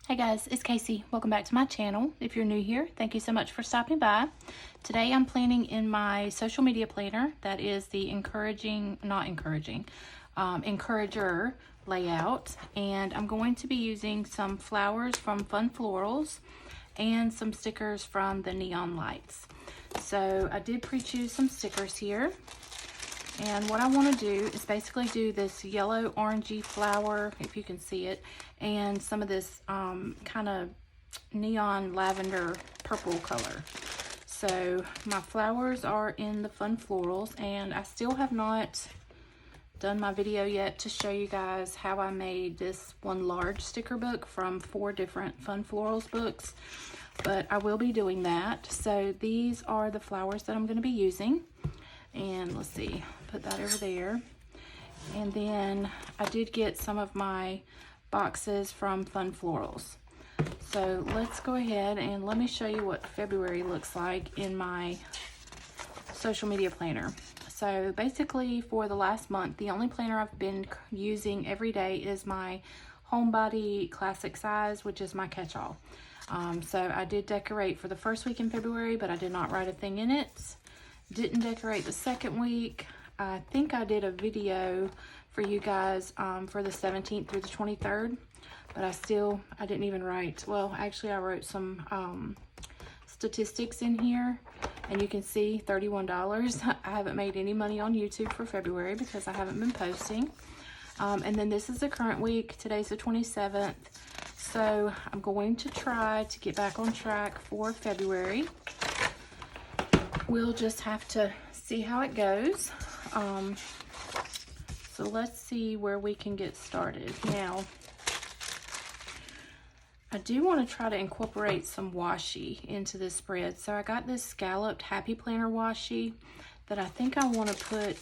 Hey guys, it's Casey. Welcome back to my channel. If you're new here, thank you so much for stopping by. Today I'm planning in my social media planner that is the encourager layout, and I'm going to be using some flowers from Fun Florals and some stickers from the Neon Lights. So I did pre-choose some stickers here. And what I want to do is basically do this yellow orangey flower, if you can see it, and some of this kind of neon lavender purple color. So my flowers are in the Fun Florals, and I still have not done my video yet to show you guys how I made this one large sticker book from 4 different Fun Florals books, but I will be doing that. So these are the flowers that I'm going to be using. And let's see, put that over there. And then I did get some of my boxes from Fun Florals. So let's go ahead and let me show you what February looks like in my social media planner. So basically for the last month, the only planner I've been using every day is my Homebody Classic Size, which is my catch-all. So I did decorate for the first week in February, but I did not write a thing in it. Didn't decorate the second week. I think I did a video for you guys for the 17th through the 23rd, but I didn't even write. Well, actually I wrote some statistics in here, and you can see $31. I haven't made any money on YouTube for February because I haven't been posting. And then this is the current week. Today's the 27th. So I'm going to try to get back on track for February. We'll just have to see how it goes. So let's see where we can get started. Now, I do want to try to incorporate some washi into this spread. So I got this scalloped Happy Planner washi that I think I want to put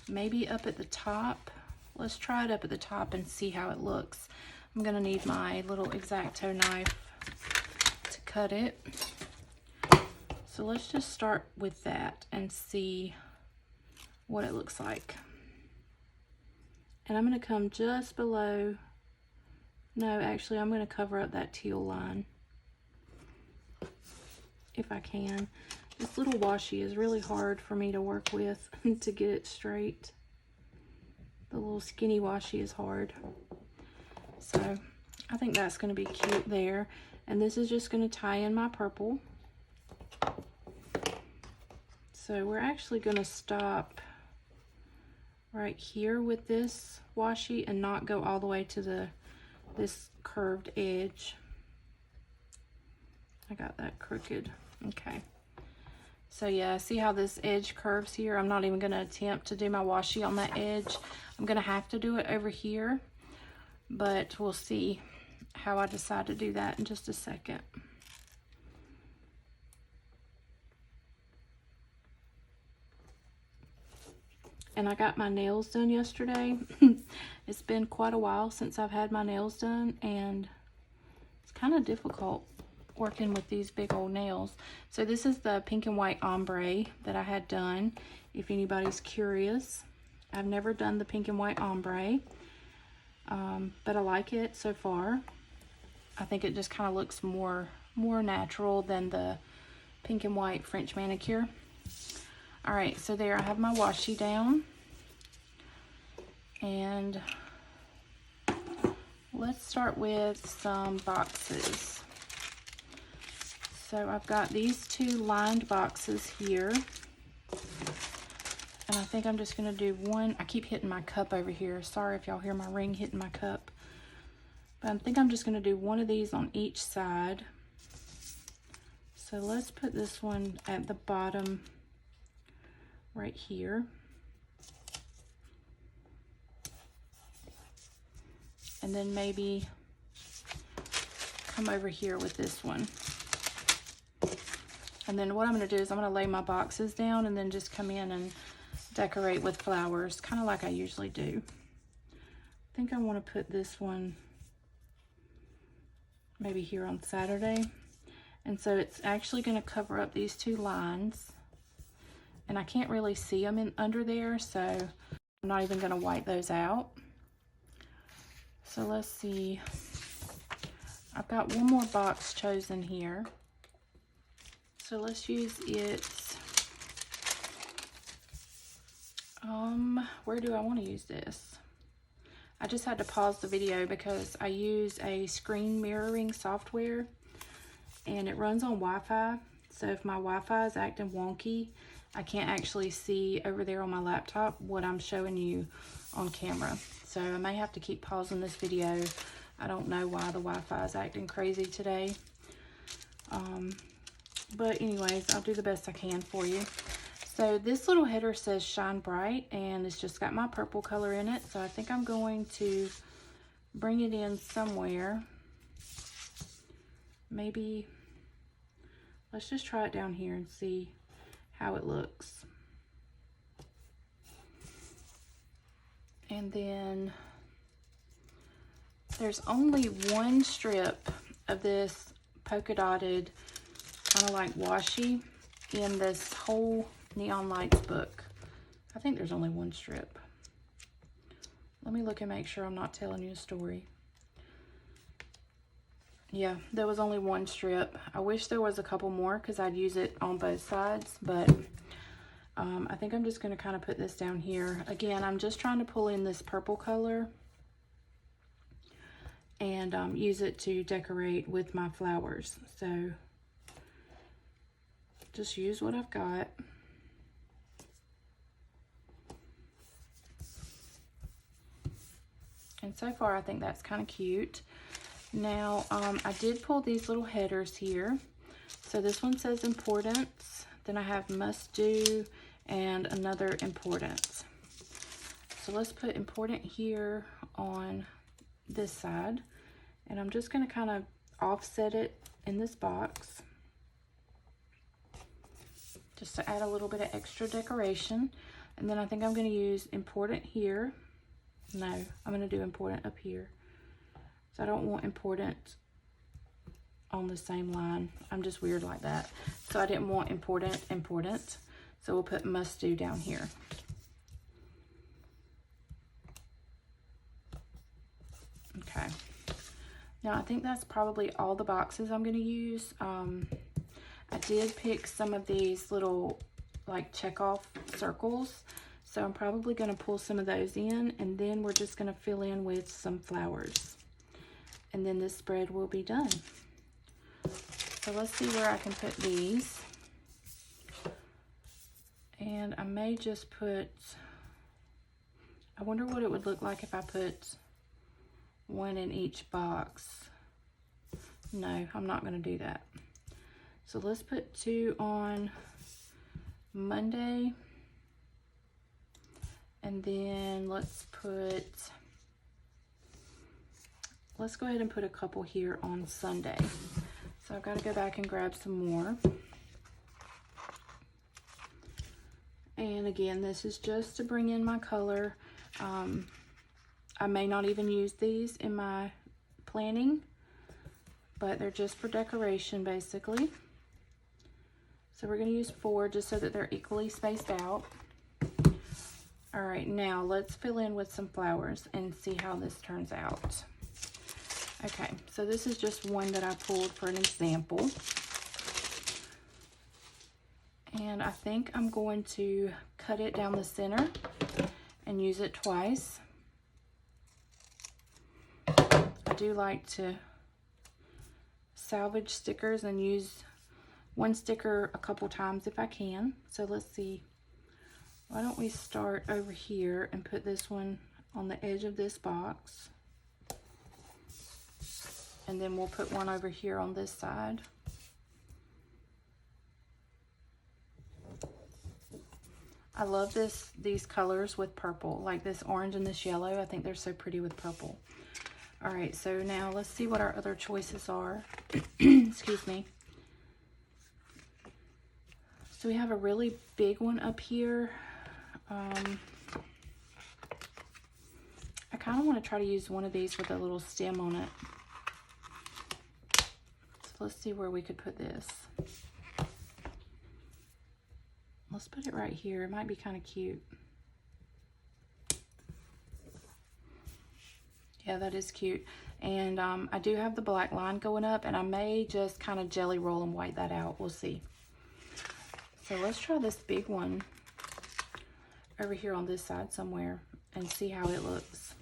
maybe up at the top. Let's try it up at the top and see how it looks. I'm going to need my little X-Acto knife to cut it. So let's just start with that and see what it looks like. And I'm going to come just below, no, actually I'm going to cover up that teal line if I can. This little washi is really hard for me to work with to get it straight. The little skinny washi is hard. So I think that's going to be cute there. And this is just going to tie in my purple. So we're actually going to stop right here with this washi and not go all the way to this curved edge. I got that crooked. Okay. So yeah, see how this edge curves here? I'm not even going to attempt to do my washi on that edge. I'm going to have to do it over here, but we'll see how I decide to do that in just a second. And I got my nails done yesterday. It's been quite a while since I've had my nails done, and it's kind of difficult working with these big old nails. So this is the pink and white ombre that I had done, if anybody's curious. I've never done the pink and white ombre, but I like it so far. I think it just kind of looks more natural than the pink and white French manicure. All right, so there I have my washi down. And let's start with some boxes. So I've got these 2 lined boxes here. And I think I'm just gonna do one. I keep hitting my cup over here. Sorry if y'all hear my ring hitting my cup. But I think I'm just gonna do one of these on each side. So let's put this one at the bottom right here. And then maybe come over here with this one. And then what I'm going to do is I'm going to lay my boxes down and then just come in and decorate with flowers, kind of like I usually do. I think I want to put this one maybe here on Saturday. And so it's actually going to cover up these 2 lines. And I can't really see them under there, so I'm not even going to wipe those out. So let's see. I've got one more box chosen here. So let's use its, where do I want to use this? I just had to pause the video because I use a screen mirroring software and it runs on Wi-Fi. So if my Wi-Fi is acting wonky, I can't actually see over there on my laptop what I'm showing you on camera. So I may have to keep pausing this video. I don't know why the Wi-Fi is acting crazy today. But anyways, I'll do the best I can for you. So this little header says Shine Bright, and it's just got my purple color in it. So I think I'm going to bring it in somewhere. Maybe, let's just try it down here and see how it looks. And then there's only one strip of this polka dotted kind of like washi in this whole Neon Lights book. I think there's only one strip. Let me look and make sure I'm not telling you a story. Yeah, there was only one strip. I wish there was a couple more because I'd use it on both sides, but I think I'm just going to kind of put this down here. Again, I'm just trying to pull in this purple color and use it to decorate with my flowers. So just use what I've got. And so far, I think that's kind of cute. Now, I did pull these little headers here. So this one says importance. Then I have must do and another importance. So let's put important here on this side. And I'm just going to kind of offset it in this box, just to add a little bit of extra decoration. And then I think I'm going to use important here. No, I'm going to do important up here. So I don't want important on the same line. I'm just weird like that. So I didn't want important. So we'll put must do down here. Okay. Now I think that's probably all the boxes I'm going to use. I did pick some of these little like check off circles. So I'm probably going to pull some of those in, and then we're just going to fill in with some flowers. And then this spread will be done. So let's see where I can put these. And I may just put, I wonder what it would look like if I put one in each box. No, I'm not going to do that. So let's put 2 on Monday. And then let's go ahead and put a couple here on Sunday. So I've got to go back and grab some more. And again, this is just to bring in my color. I may not even use these in my planning, but they're just for decoration basically. So we're going to use 4 just so that they're equally spaced out. All right, now let's fill in with some flowers and see how this turns out. Okay, so this is just one that I pulled for an example. And I think I'm going to cut it down the center and use it twice. I do like to salvage stickers and use one sticker a couple times if I can. So let's see. Why don't we start over here and put this one on the edge of this box. And then we'll put one over here on this side. I love these colors with purple, like this orange and this yellow. I think they're so pretty with purple. All right, so now let's see what our other choices are. Excuse me. So we have a really big one up here. I kind of want to try to use one of these with a little stem on it. So let's see where we could put this. Let's put it right here. It might be kind of cute. Yeah, that is cute. And I do have the black line going up, and I may just kind of jelly roll and white that out. We'll see. So let's try this big one over here on this side somewhere and see how it looks.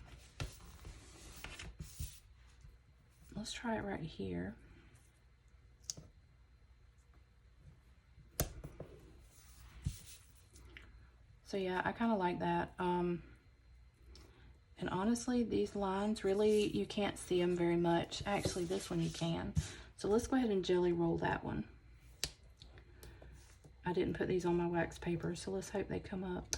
Let's try it right here. So yeah, I kind of like that. And honestly, these lines really, you can't see them very much. Actually, this one you can. So let's go ahead and jelly roll that one. I didn't put these on my wax paper, so let's hope they come up.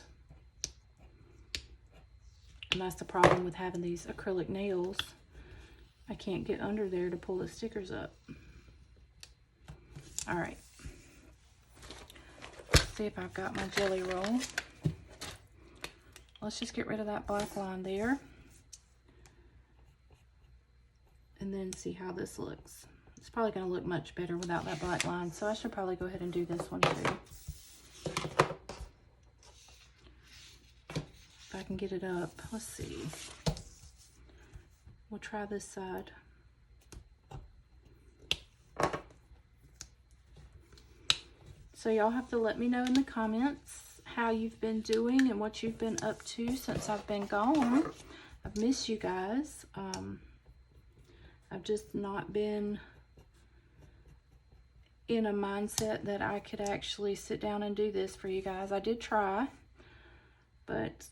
And that's the problem with having these acrylic nails. I can't get under there to pull the stickers up. All right. Let's see if I've got my jelly roll. Let's just get rid of that black line there. And then see how this looks. It's probably going to look much better without that black line, so I should probably go ahead and do this one too. If I can get it up. Let's see. We'll try this side. So y'all have to let me know in the comments how you've been doing and what you've been up to since I've been gone. I've missed you guys. I've just not been in a mindset that I could actually sit down and do this for you guys. I did try, but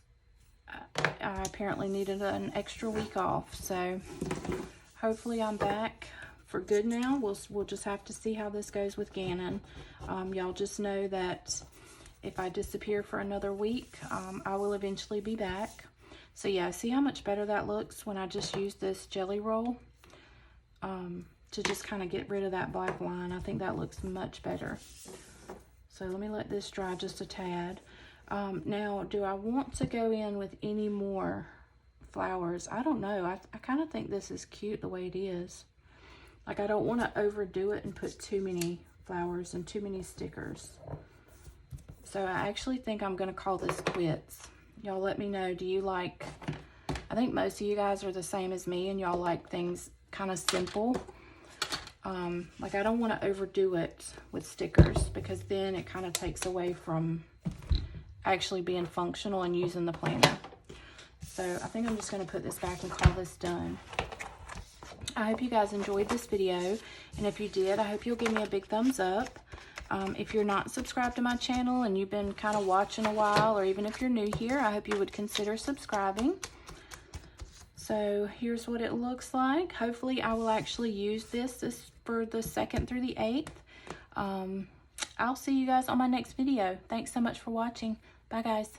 I apparently needed an extra week off. So hopefully I'm back for good now. We'll just have to see how this goes with Gannon. Y'all just know that if I disappear for another week, I will eventually be back. So yeah, see how much better that looks when I just use this jelly roll to just kind of get rid of that black line. I think that looks much better. So let me let this dry just a tad. Now, do I want to go in with any more flowers? I don't know. I kind of think this is cute the way it is. Like, I don't want to overdo it and put too many flowers and too many stickers. So I actually think I'm going to call this quits. Y'all let me know. Do you like, I think most of you guys are the same as me and y'all like things kind of simple. Like, I don't want to overdo it with stickers because then it kind of takes away from actually being functional and using the planner. So I think I'm just going to put this back and call this done. I hope you guys enjoyed this video, and if you did, I hope you'll give me a big thumbs up. If you're not subscribed to my channel and you've been kind of watching a while, or even if you're new here, I hope you would consider subscribing. So here's what it looks like. Hopefully I will actually use this for the 2nd through the 8th. I'll see you guys on my next video. Thanks so much for watching. Bye guys.